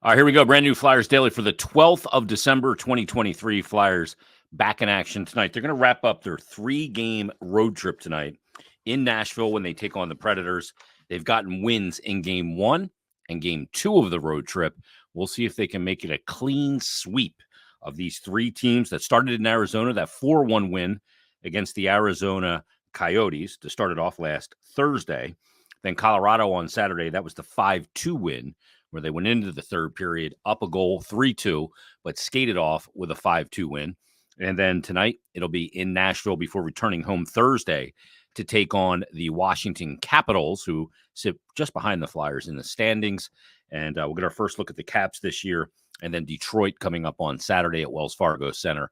All right, here we go. Brand new Flyers Daily for the 12th of December, 2023. Flyers back in action tonight. They're going to wrap up their 3-game road trip tonight in Nashville when they take on the Predators. They've gotten wins in Game 1 and Game 2 of the road trip. We'll see if they can make it a clean sweep of these 3 teams that started in Arizona, that 4-1 win against the Arizona Coyotes to start it off last Thursday. Then Colorado on Saturday, that was the 5-2 win, where they went into the third period up a goal, 3-2, but skated off with a 5-2 win. And then tonight, it'll be in Nashville before returning home Thursday to take on the Washington Capitals, who sit just behind the Flyers in the standings. And we'll get our first look at the Caps this year, and then Detroit coming up on Saturday at Wells Fargo Center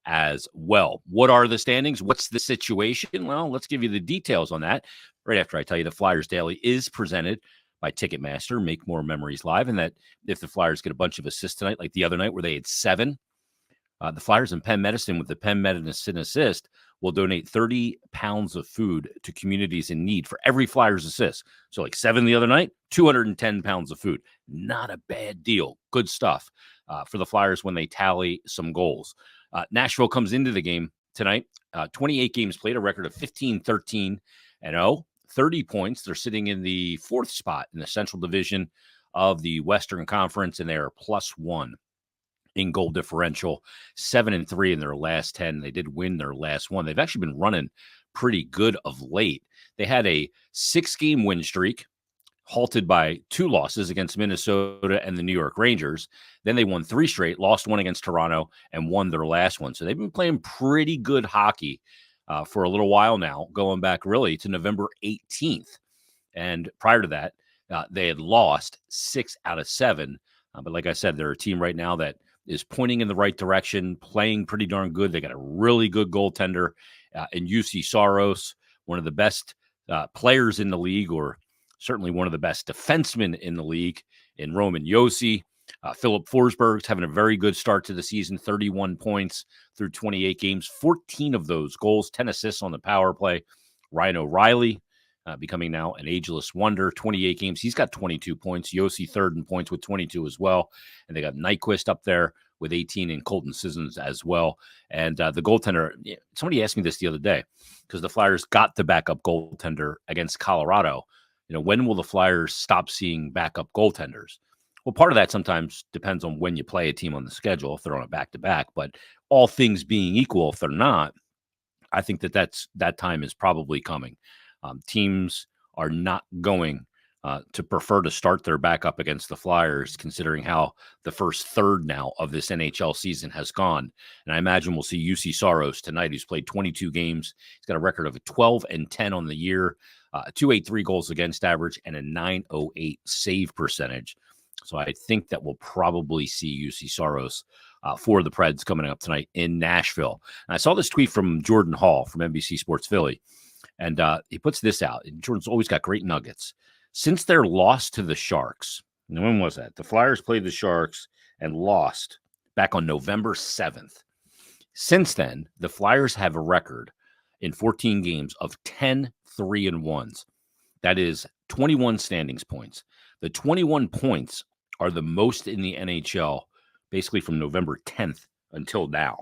as well. What are the standings? What's the situation? Well, let's give you the details on that right after I tell you the Flyers Daily is presented by Ticketmaster, Make More Memories Live, and that if the Flyers get a bunch of assists tonight, like the other night where they had 7, the Flyers and Penn Medicine with the Penn Medicine assist will donate 30 pounds of food to communities in need for every Flyers assist. So like 7 the other night, 210 pounds of food. Not a bad deal. Good stuff for the Flyers when they tally some goals. Nashville comes into the game tonight, 28 games played, a record of 15-13-0. 30 points. They're sitting in the 4th spot in the Central Division of the Western Conference, and they are +1 in goal differential, 7-3 in their last 10. They did win their last one. They've actually been running pretty good of late. They had a 6-game win streak, halted by 2 losses against Minnesota and the New York Rangers. Then they won 3 straight, lost 1 against Toronto, and won their last one. So they've been playing pretty good hockey for a little while now, going back really to November 18th. And prior to that, they had lost 6 out of 7. But like I said, they're a team right now that is pointing in the right direction, playing pretty darn good. They got a really good goaltender in UC Saros, one of the best players in the league, or certainly one of the best defensemen in the league in Roman Josi. Philip Forsberg's having a very good start to the season, 31 points through 28 games, 14 of those goals, 10 assists on the power play. Ryan O'Reilly becoming now an ageless wonder, 28 games. He's got 22 points. Josi third in points with 22 as well. And they got Nyquist up there with 18 and Colton Sissons as well. And the goaltender, somebody asked me this the other day, because the Flyers got the backup goaltender against Colorado. When will the Flyers stop seeing backup goaltenders? Well, part of that sometimes depends on when you play a team on the schedule, if they're on a back-to-back. But all things being equal, if they're not, I think that time is probably coming. Teams are not going to prefer to start their backup against the Flyers, considering how the first third now of this NHL season has gone. And I imagine we'll see UC Saros tonight, who's played 22 games. He's got a record of a 12-10 on the year, 283 goals against average, and a 908 save percentage. So I think that we'll probably see UC Saros for the Preds coming up tonight in Nashville. And I saw this tweet from Jordan Hall from NBC Sports Philly, and he puts this out. And Jordan's always got great nuggets. Since their loss to the Sharks, and when was that? The Flyers played the Sharks and lost back on November 7th. Since then, the Flyers have a record in 14 games of 10-3-1s. That is 21 standings points. The 21 points are the most in the NHL, basically from November 10th until now.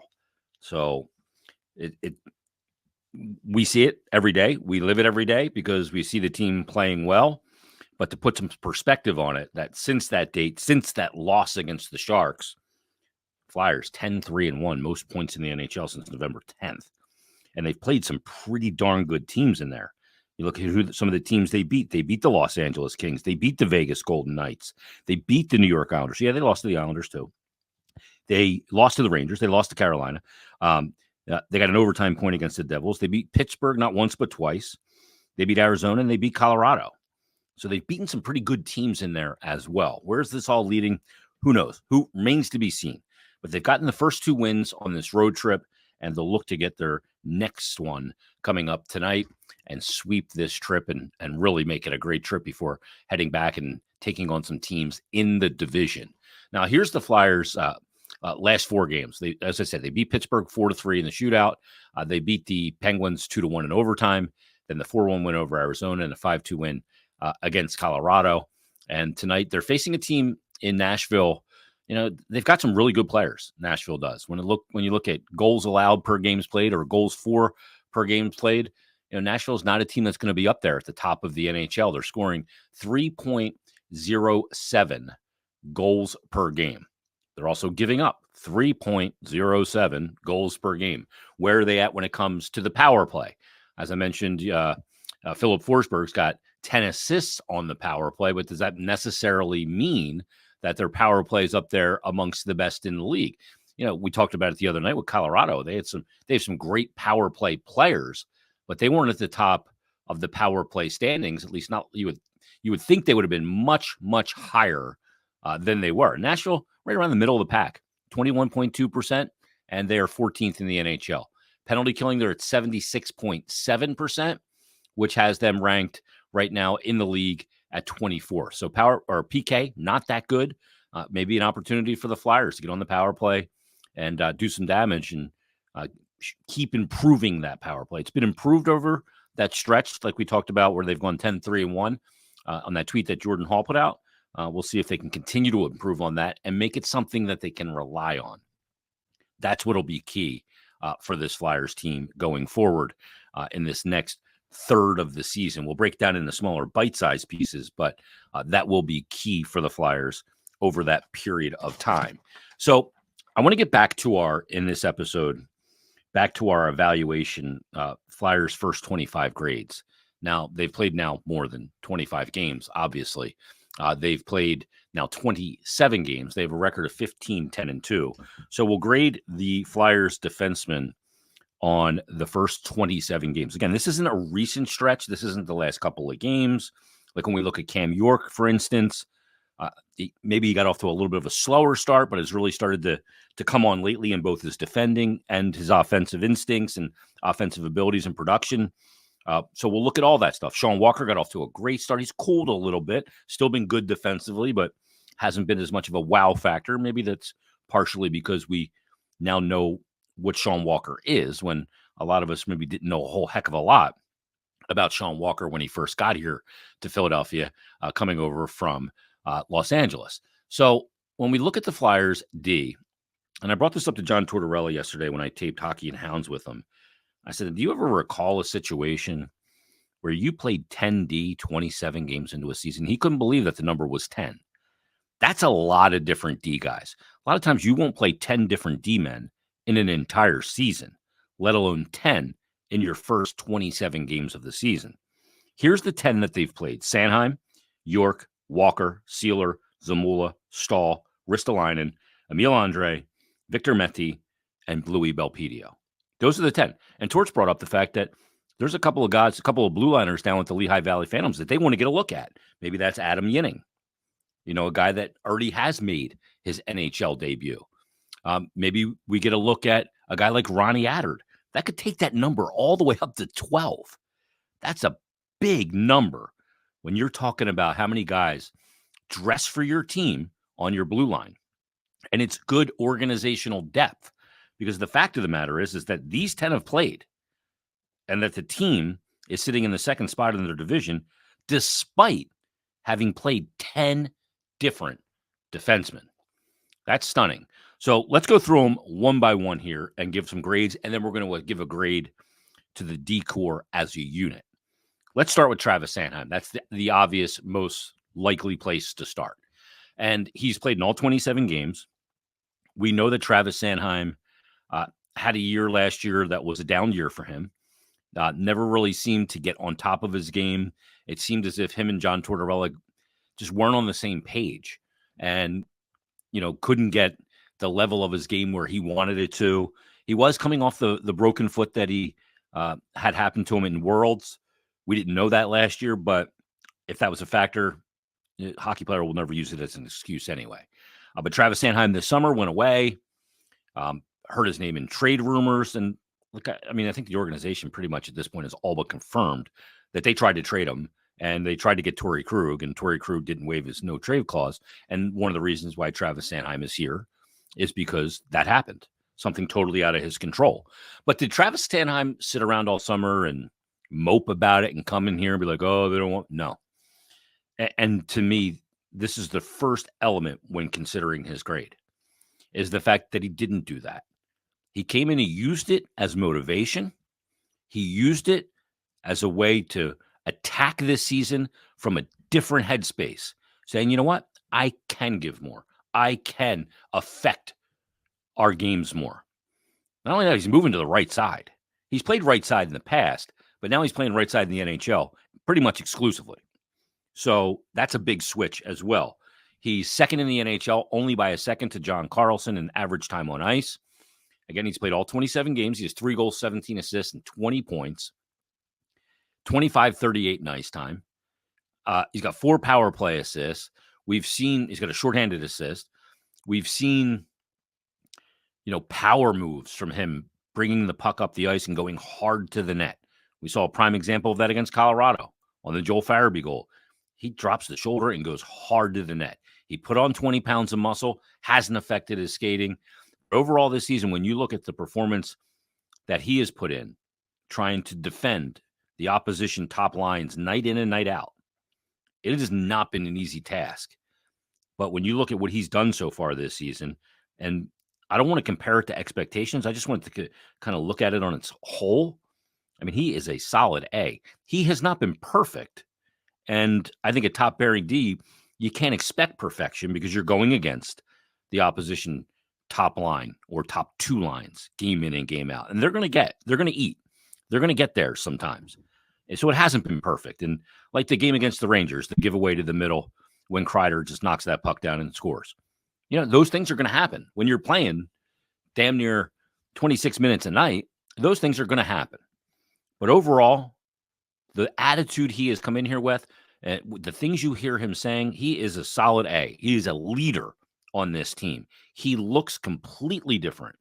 So we see it every day. We live it every day because we see the team playing well. But to put some perspective on it, that since that date, since that loss against the Sharks, Flyers 10-3-1, most points in the NHL since November 10th. And they've played some pretty darn good teams in there. You look at some of the teams they beat. They beat the Los Angeles Kings. They beat the Vegas Golden Knights. They beat the New York Islanders. Yeah, they lost to the Islanders too. They lost to the Rangers. They lost to Carolina. They got an overtime point against the Devils. They beat Pittsburgh not once but twice. They beat Arizona, and they beat Colorado. So they've beaten some pretty good teams in there as well. Where's this all leading? Who knows? Who remains to be seen. But they've gotten the first 2 wins on this road trip, and they'll look to get their next one coming up tonight and sweep this trip and really make it a great trip before heading back and taking on some teams in the division. Now, here's the Flyers' last 4 games. As I said, they beat Pittsburgh 4-3 in the shootout. They beat the Penguins 2-1 in overtime. Then the 4-1 win over Arizona and a 5-2 win against Colorado. And tonight they're facing a team in Nashville, they've got some really good players. Nashville does. When you look at goals allowed per games played or goals for per games played, Nashville's not a team that's going to be up there at the top of the NHL. They're scoring 3.07 goals per game. They're also giving up 3.07 goals per game. Where are they at when it comes to the power play? As I mentioned, Philip Forsberg's got 10 assists on the power play, but does that necessarily mean that their power play is up there amongst the best in the league? We talked about it the other night with Colorado. They have some great power play players, but they weren't at the top of the power play standings. At least not you would think they would have been much, much higher than they were. Nashville, right around the middle of the pack, 21.2%, and they are 14th in the NHL. Penalty killing, they're at 76.7%, which has them ranked right now in the league at 24. So power or PK, not that good. Maybe an opportunity for the Flyers to get on the power play and do some damage and keep improving that power play. It's been improved over that stretch, like we talked about, where they've gone 10-3-1 on that tweet that Jordan Hall put out. We'll see if they can continue to improve on that and make it something that they can rely on. That's what'll be key for this Flyers team going forward in this next third of the season. We'll break down into smaller bite-sized pieces, but that will be key for the Flyers over that period of time. So I want to get back to our evaluation, Flyers first 25 grades. Now, they've played now more than 25 games, obviously. They've played now 27 games. They have a record of 15-10-2. So we'll grade the Flyers defensemen on the first 27 games. Again, this isn't a recent stretch. This isn't the last couple of games. Like when we look at Cam York, for instance, maybe he got off to a little bit of a slower start, but has really started to come on lately in both his defending and his offensive instincts and offensive abilities and production. So we'll look at all that stuff. Sean Walker got off to a great start. He's cooled a little bit, still been good defensively, but hasn't been as much of a wow factor. Maybe that's partially because we now know what Sean Walker is, when a lot of us maybe didn't know a whole heck of a lot about Sean Walker when he first got here to Philadelphia, coming over from Los Angeles. So when we look at the Flyers D, and I brought this up to John Tortorella yesterday when I taped Hockey and Hounds with him, I said, do you ever recall a situation where you played 10D 27 games into a season? He couldn't believe that the number was 10. That's a lot of different D guys. A lot of times you won't play 10 different D men in an entire season, let alone 10 in your first 27 games of the season. Here's the 10 that they've played: Sanheim, York, Walker, Sealer, Zamula, Stahl, Ristolainen, Emil Andre, Victor Mete, and Bluey Belpedio. Those are the 10. And Torch brought up the fact that there's a couple of guys, a couple of blue liners down with the Lehigh Valley Phantoms that they want to get a look at. Maybe that's Adam Yinning, a guy that already has made his NHL debut. Maybe we get a look at a guy like Ronnie Attard. That could take that number all the way up to 12. That's a big number when you're talking about how many guys dress for your team on your blue line. And it's good organizational depth, because the fact of the matter is that these 10 have played and that the team is sitting in the second spot in their division despite having played 10 different defensemen. That's stunning. So let's go through them one by one here and give some grades, and then we're going to give a grade to the D-Corps as a unit. Let's start with Travis Sanheim. That's the obvious, most likely place to start. And he's played in all 27 games. We know that Travis Sanheim had a year last year that was a down year for him. Never really seemed to get on top of his game. It seemed as if him and John Tortorella just weren't on the same page and, couldn't get the level of his game where he wanted it to. He was coming off the broken foot that he had happened to him in Worlds. We didn't know that last year, but if that was a factor, a hockey player will never use it as an excuse anyway. But Travis Sanheim this summer went away, heard his name in trade rumors. And look, I think the organization pretty much at this point is all but confirmed that they tried to trade him, and they tried to get Torrey Krug, and Torrey Krug didn't waive his no trade clause. And one of the reasons why Travis Sanheim is here is because that happened, something totally out of his control. But did Travis Sanheim sit around all summer and mope about it and come in here and be like, oh, they don't want? No. And to me, this is the first element when considering his grade, is the fact that he didn't do that. He came in, he used it as motivation. He used it as a way to attack this season from a different headspace, saying, you know what? I can give more. I can affect our games more. Not only that, he's moving to the right side. He's played right side in the past, but now he's playing right side in the NHL pretty much exclusively. So that's a big switch as well. He's second in the NHL only by a second to John Carlson in average time on ice. Again, he's played all 27 games. He has 3 goals, 17 assists, and 20 points. 25-38 in ice time. He's got 4 power play assists. We've seen he's got a shorthanded assist. We've seen, power moves from him, bringing the puck up the ice and going hard to the net. We saw a prime example of that against Colorado on the Joel Farabee goal. He drops the shoulder and goes hard to the net. He put on 20 pounds of muscle, hasn't affected his skating. Overall this season, when you look at the performance that he has put in, trying to defend the opposition top lines night in and night out, it has not been an easy task. But when you look at what he's done so far this season, and I don't want to compare it to expectations, I just want to kind of look at it on its whole. I mean, he is a solid A. He has not been perfect. And I think a top pairing D, you can't expect perfection because you're going against the opposition top line or top 2 lines, game in and game out. And they're going to eat. They're going to get there sometimes. And so it hasn't been perfect. And like the game against the Rangers, the giveaway to the middle when Kreider just knocks that puck down and scores. Those things are going to happen. When you're playing damn near 26 minutes a night, those things are going to happen. But overall, the attitude he has come in here with, the things you hear him saying, he is a solid A. He is a leader on this team. He looks completely different.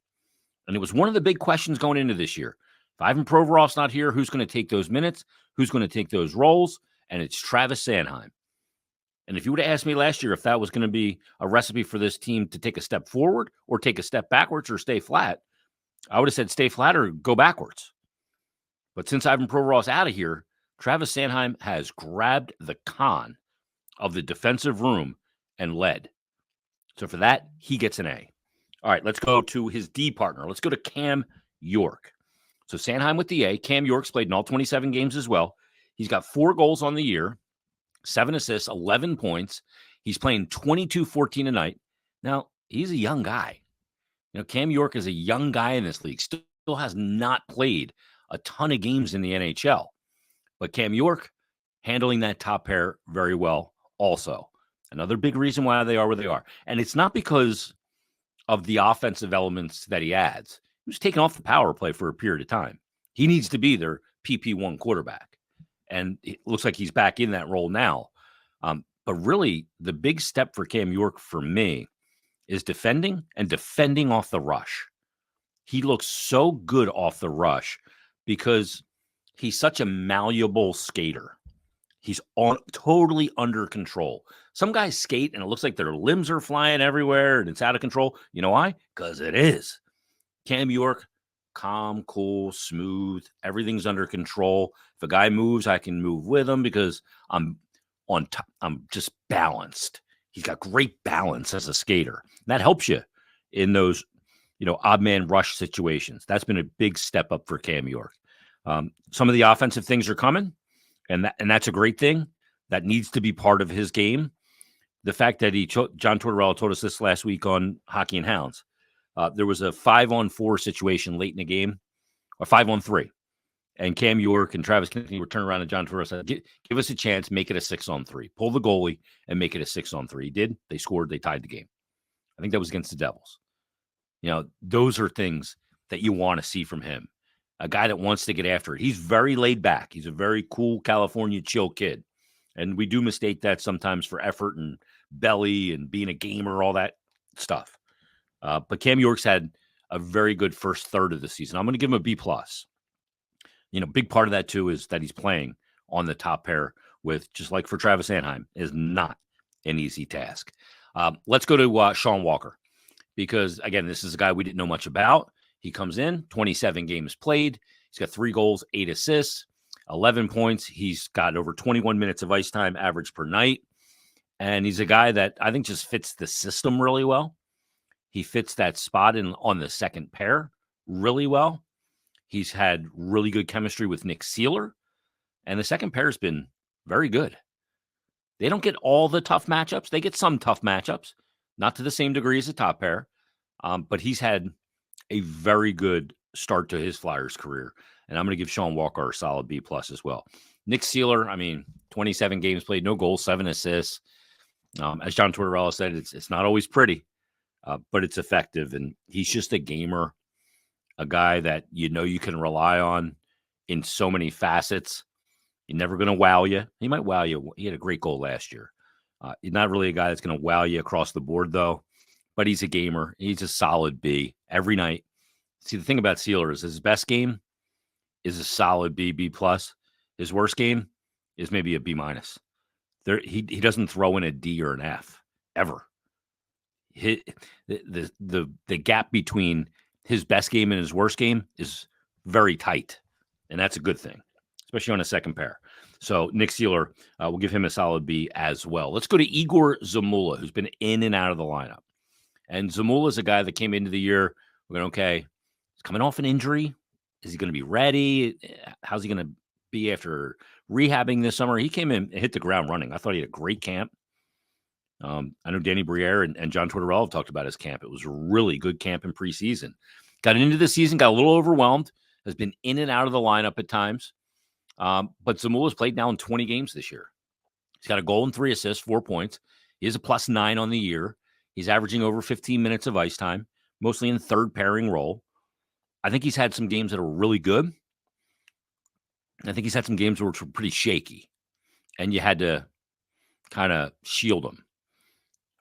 And it was one of the big questions going into this year. If Ivan Provorov's not here, who's going to take those minutes? Who's going to take those roles? And it's Travis Sanheim. And if you would have asked me last year if that was going to be a recipe for this team to take a step forward or take a step backwards or stay flat, I would have said stay flat or go backwards. But since Ivan Provorov's out of here, Travis Sanheim has grabbed the con of the defensive room and led. So for that, he gets an A. All right, let's go to his D partner. Let's go to Cam York. So Sanheim with the A. Cam York's played in all 27 games as well. He's got 4 goals on the year, 7 assists, 11 points. He's playing 22-14 a night. Now, he's a young guy. Cam York is a young guy in this league. Still has not played a ton of games in the NHL. But Cam York handling that top pair very well also. Another big reason why they are where they are. And it's not because of the offensive elements that he adds. He was taken off the power play for a period of time. He needs to be their PP1 quarterback. And it looks like he's back in that role now. But really, the big step for Cam York for me is defending and defending off the rush. He looks so good off the rush because he's such a malleable skater. He's totally under control. Some guys skate and it looks like their limbs are flying everywhere and it's out of control. You know why? Because it is. Cam York, calm, cool, smooth. Everything's under control. If a guy moves, I can move with him because I'm on top. I'm just balanced. He's got great balance as a skater. And that helps you in those, odd man rush situations. That's been a big step up for Cam York. Some of the offensive things are coming, and that's a great thing. That needs to be part of his game. The fact that John Tortorella told us this last week on Hockey and Hounds. There was a 5-on-4 situation late in the game, or 5-on-3. And Cam York and Travis Kennedy were turning around and John Tortorella said, give us a chance, make it a 6-on-3. Pull the goalie and make it a 6-on-3. He did. They scored. They tied the game. I think that was against the Devils. Those are things that you want to see from him. A guy that wants to get after it. He's very laid back. He's a very cool California chill kid. And we do mistake that sometimes for effort and belly and being a gamer, all that stuff. But Cam York's had a very good first third of the season. I'm going to give him a B+. Big part of that, too, is that he's playing on the top pair with, just like for Travis Sanheim, is not an easy task. Let's go to Sean Walker because, again, this is a guy we didn't know much about. He comes in, 27 games played. He's got 3 goals, 8 assists, 11 points. He's got over 21 minutes of ice time average per night. And he's a guy that I think just fits the system really well. He fits that spot on the second pair really well. He's had really good chemistry with Nick Seeler, and the second pair has been very good. They don't get all the tough matchups. They get some tough matchups, not to the same degree as the top pair, but he's had a very good start to his Flyers career. And I'm going to give Sean Walker a solid B+ as well. Nick Seeler, 27 games played, no goals, 7 assists. As John Tortorella said, it's not always pretty, but it's effective. And he's just a gamer, a guy that you can rely on in so many facets. He's never going to wow you. He might wow you. He had a great goal last year. He's not really a guy that's going to wow you across the board, though. But he's a gamer. He's a solid B every night. See, the thing about Seeler is his best game is a solid B+. His worst game is maybe a B-. He doesn't throw in a D or an F ever. The gap between his best game and his worst game is very tight, and that's a good thing, especially on a second pair. So Nick Seeler, we'll give him a solid B as well. Let's go to Igor Zamula, who's been in and out of the lineup. And Zamula is a guy that came into the year, we're going, okay, he's coming off an injury. Is he going to be ready? How's he going to be after rehabbing this summer? He came in and hit the ground running. I thought he had a great camp. I know Danny Briere and John Tortorella talked about his camp. It was a really good camp in preseason. Got into the season, got a little overwhelmed, has been in and out of the lineup at times. But Zamula's played now in 20 games this year. He's got a goal and 3 assists, 4 points. He is a +9 on the year. He's averaging over 15 minutes of ice time, mostly in third pairing role. I think he's had some games that are really good. I think he's had some games which were pretty shaky, and you had to kind of shield him.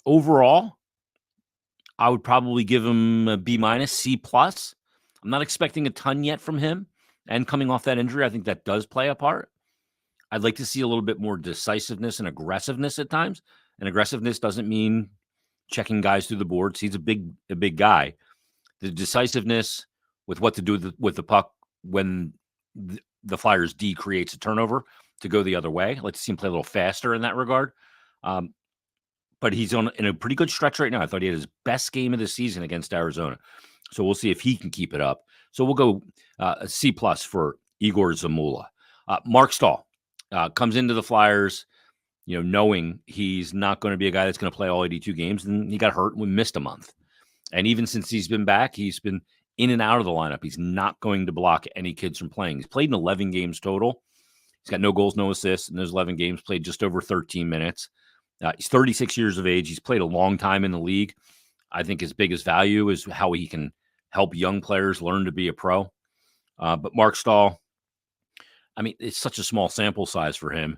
Overall, I would probably give him a B-, C+. I'm not expecting a ton yet from him, and coming off that injury, I think that does play a part. I'd like to see a little bit more decisiveness and aggressiveness at times, and aggressiveness doesn't mean checking guys through the boards. He's a big guy. The decisiveness with what to do with the puck when the Flyers D creates a turnover to go the other way. I'd like to see him play a little faster in that regard. But he's in a pretty good stretch right now. I thought he had his best game of the season against Arizona. So we'll see if he can keep it up. So we'll go a C+ for Igor Zamula. Mark Stahl comes into the Flyers, knowing he's not going to be a guy that's going to play all 82 games. And he got hurt and we missed a month. And even since he's been back, he's been in and out of the lineup. He's not going to block any kids from playing. He's played in 11 games total. He's got no goals, no assists in those 11 games, played just over 13 minutes. He's 36 years of age. He's played a long time in the league. I think his biggest value is how he can help young players learn to be a pro. But Mark Stahl, it's such a small sample size for him.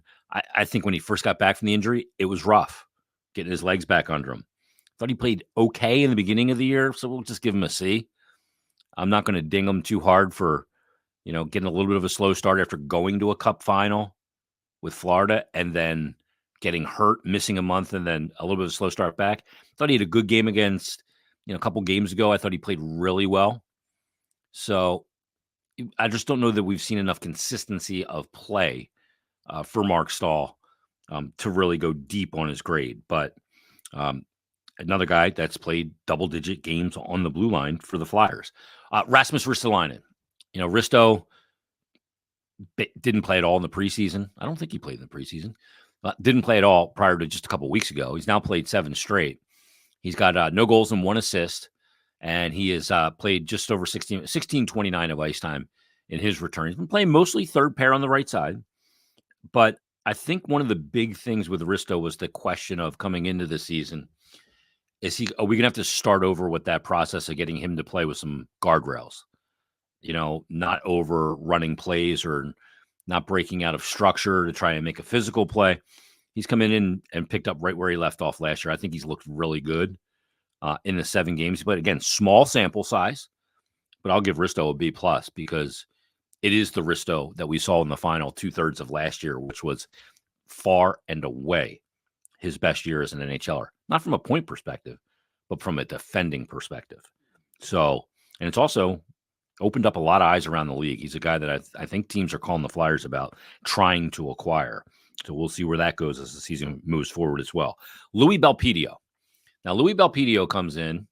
I think when he first got back from the injury, it was rough getting his legs back under him. Thought he played okay in the beginning of the year, so we'll just give him a C. I'm not going to ding him too hard for, getting a little bit of a slow start after going to a cup final with Florida and then getting hurt, missing a month, and then a little bit of a slow start back. Thought he had a good game against, a couple games ago. I thought he played really well. So I just don't know that we've seen enough consistency of play for Mark Stahl to really go deep on his grade. But another guy that's played double-digit games on the blue line for the Flyers. Rasmus Ristolainen. Risto didn't play at all in the preseason. I don't think he played in the preseason. Didn't play at all prior to just a couple weeks ago. He's now played 7 straight. He's got no goals and 1 assist, and he has played just over 16:29 of ice time in his return. He's been playing mostly third pair on the right side, but I think one of the big things with Risto was the question of coming into the season. Are we going to have to start over with that process of getting him to play with some guardrails? Not over running plays or not breaking out of structure to try and make a physical play. He's come in and picked up right where he left off last year. I think he's looked really good in the 7 games. But again, small sample size. But I'll give Risto a B+ because it is the Risto that we saw in the final 2/3 of last year, which was far and away his best year as an NHLer. Not from a point perspective, but from a defending perspective. So, and it's also opened up a lot of eyes around the league. He's a guy that I think teams are calling the Flyers about trying to acquire. So we'll see where that goes as the season moves forward as well. Louis Belpedio. Now, Louis Belpedio comes in,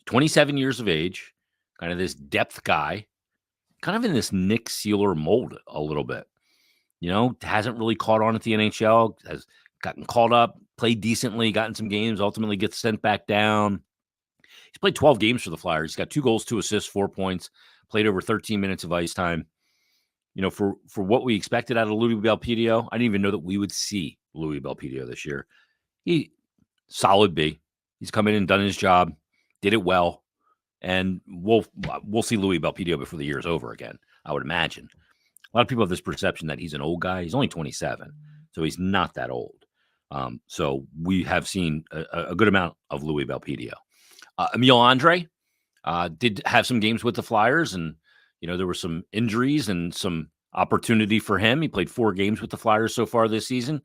27 years of age, kind of this depth guy, kind of in this Nick Seeler mold a little bit. Hasn't really caught on at the NHL, has gotten called up, played decently, gotten some games, ultimately gets sent back down. He's played 12 games for the Flyers. He's got 2 goals, 2 assists, 4 points, played over 13 minutes of ice time. For what we expected out of Louis Belpedio, I didn't even know that we would see Louis Belpedio this year. He solid B. He's come in and done his job, did it well, and we'll see Louis Belpedio before the year is over again, I would imagine. A lot of people have this perception that he's an old guy. He's only 27, so he's not that old. So we have seen a good amount of Louis Belpedio. Emil Andre did have some games with the Flyers, and there were some injuries and some opportunity for him. He played 4 games with the Flyers so far this season.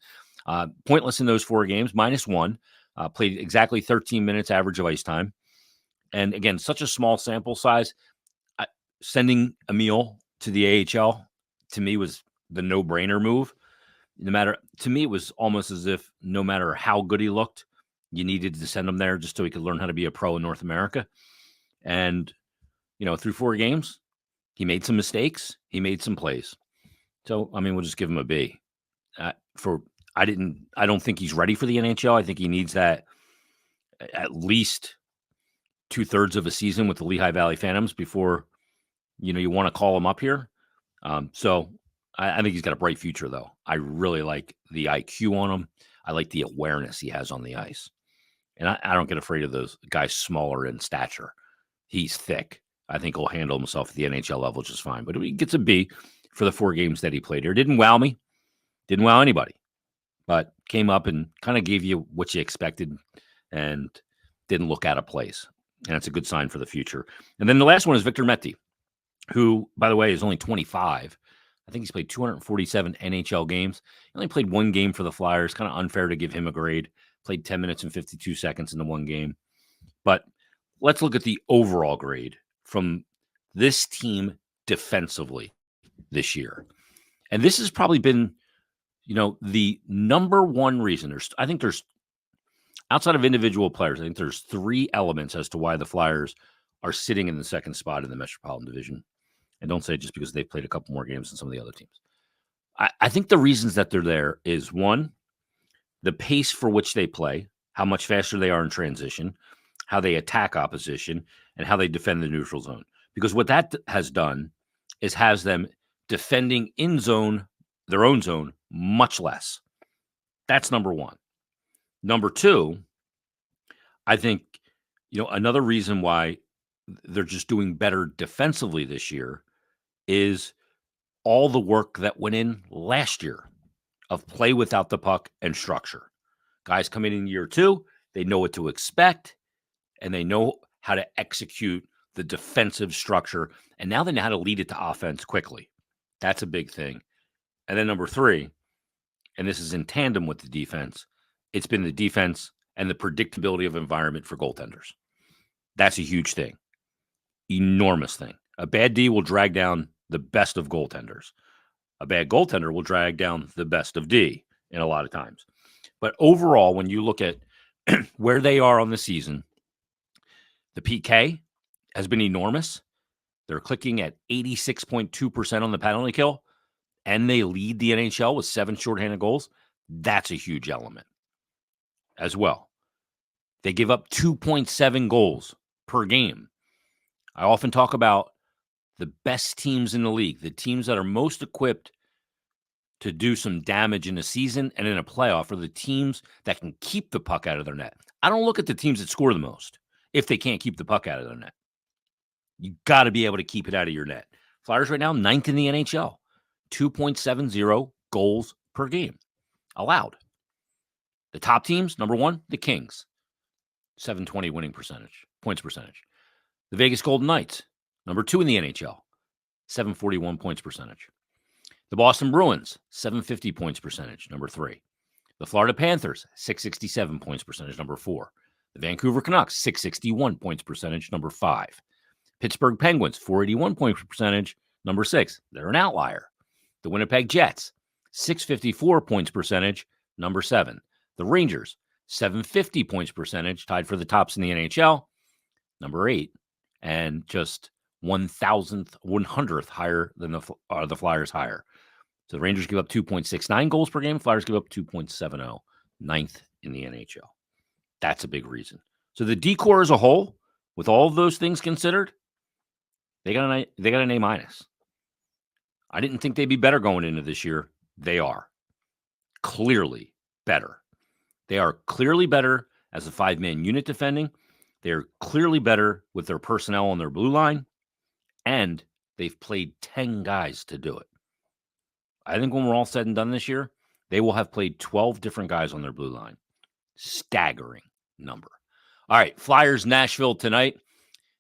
Pointless in those 4 games, -1. Played exactly 13 minutes average of ice time. And again, such a small sample size. Sending Emil to the AHL, to me, was the no-brainer move. To me, it was almost as if no matter how good he looked, you needed to send him there just so he could learn how to be a pro in North America. And, through 4 games, he made some mistakes. He made some plays. So, we'll just give him a B. I don't think he's ready for the NHL. I think he needs that at least 2/3 of a season with the Lehigh Valley Phantoms before, you want to call him up here. So I think he's got a bright future, though. I really like the IQ on him. I like the awareness he has on the ice. And I don't get afraid of those guys smaller in stature. He's thick. I think he'll handle himself at the NHL level just fine. But he gets a B for the 4 games that he played here. Didn't wow me. Didn't wow anybody. But came up and kind of gave you what you expected and didn't look out of place. And it's a good sign for the future. And then the last one is Victor Mete, who, by the way, is only 25. I think he's played 247 NHL games. He only played 1 game for the Flyers. Kind of unfair to give him a grade. Played 10 minutes and 52 seconds in the 1 game. But let's look at the overall grade from this team defensively this year. And this has probably been, the number one reason. I think there's, outside of individual players, I think there's 3 elements as to why the Flyers are sitting in the 2nd spot in the Metropolitan Division. And don't say it just because they've played a couple more games than some of the other teams. I think the reasons that they're there is, 1, the pace for which they play, how much faster they are in transition, how they attack opposition, and how they defend the neutral zone. Because what that has done is has them defending in zone, their own zone, much less. That's number 1. Number 2, I think, another reason why they're just doing better defensively this year is all the work that went in last year of play without the puck and structure. Guys come in year 2, they know what to expect, and they know how to execute the defensive structure, and now they know how to lead it to offense quickly. That's a big thing. And then number 3, and this is in tandem with the defense, it's been the defense and the predictability of environment for goaltenders. That's a huge thing. Enormous thing. A bad D will drag down the best of goaltenders. A bad goaltender will drag down the best of D in a lot of times. But overall, when you look at where they are on the season, the PK has been enormous. They're clicking at 86.2% on the penalty kill, and they lead the NHL with 7 shorthanded goals. That's a huge element as well. They give up 2.7 goals per game. I often talk about the best teams in the league, the teams that are most equipped to do some damage in a season and in a playoff are the teams that can keep the puck out of their net. I don't look at the teams that score the most if they can't keep the puck out of their net. You got to be able to keep it out of your net. Flyers right now, 9th in the NHL, 2.70 goals per game allowed. The top teams, number 1, the Kings, 720 winning percentage, points percentage. The Vegas Golden Knights, number 2 in the NHL, 741 points percentage. The Boston Bruins, 750 points percentage, number 3. The Florida Panthers, 667 points percentage, number 4. The Vancouver Canucks, 661 points percentage, number 5. Pittsburgh Penguins, 481 points percentage, number 6. They're an outlier. The Winnipeg Jets, 654 points percentage, number 7. The Rangers, 750 points percentage, tied for the tops in the NHL, number 8. And just 100th higher than the Flyers higher. So the Rangers give up 2.69 goals per game. Flyers give up 2.70, 9th in the NHL. That's a big reason. So the D-core as a whole, with all of those things considered, they got an A-. I didn't think they'd be better going into this year. They are clearly better. They are clearly better as a 5-man unit defending. They're clearly better with their personnel on their blue line, and they've played 10 guys to do it. I think when we're all said and done this year, they will have played 12 different guys on their blue line. Staggering number. All right, Flyers, Nashville tonight.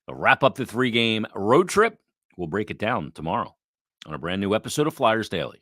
They'll wrap up the 3-game road trip. We'll break it down tomorrow on a brand new episode of Flyers Daily.